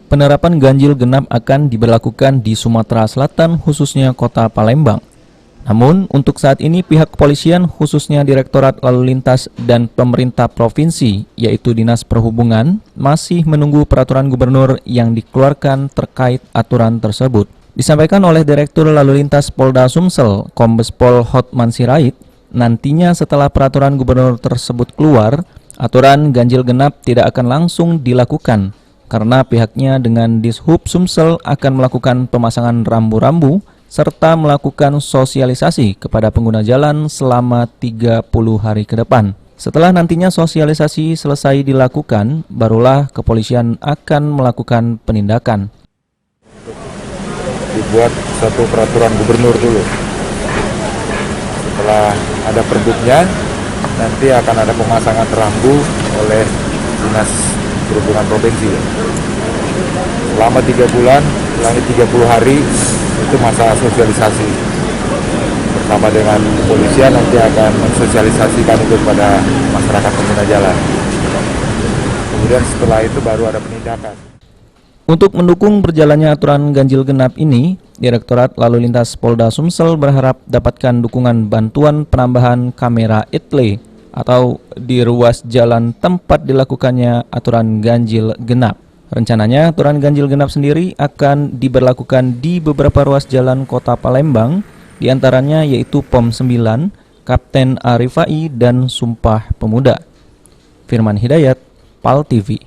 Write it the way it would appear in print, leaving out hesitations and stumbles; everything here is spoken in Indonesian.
Penerapan ganjil genap akan diberlakukan di Sumatera Selatan, khususnya kota Palembang. Namun, untuk saat ini pihak kepolisian, khususnya Direktorat Lalu Lintas dan pemerintah provinsi, yaitu Dinas Perhubungan, masih menunggu peraturan gubernur yang dikeluarkan terkait aturan tersebut. Disampaikan oleh Direktur Lalu Lintas Polda Sumsel, Kombes Pol Hotman Sirait, nantinya setelah peraturan gubernur tersebut keluar, aturan ganjil genap tidak akan langsung dilakukan, karena pihaknya dengan Dishub Sumsel akan melakukan pemasangan rambu-rambu serta melakukan sosialisasi kepada pengguna jalan selama 30 hari ke depan. Setelah nantinya sosialisasi selesai dilakukan, barulah kepolisian akan melakukan penindakan. Dibuat satu peraturan gubernur dulu. Setelah ada perbuknya, nanti akan ada pemasangan rambu oleh Dinas Perhubungan Provinsi. Selama 3 bulan, selama 30 hari, itu masa sosialisasi. Bersama dengan kepolisian nanti akan mensosialisasikan itu kepada masyarakat pengguna jalan. Kemudian setelah itu baru ada penindakan. Untuk mendukung berjalannya aturan ganjil genap ini, Direktorat Lalu Lintas Polda Sumsel berharap dapatkan dukungan bantuan penambahan kamera etle atau di ruas jalan tempat dilakukannya aturan ganjil genap. Rencananya aturan ganjil genap sendiri akan diberlakukan di beberapa ruas jalan kota Palembang, diantaranya yaitu POM 9, Kapten Arifai, dan Sumpah Pemuda. Firman Hidayat, PAL TV.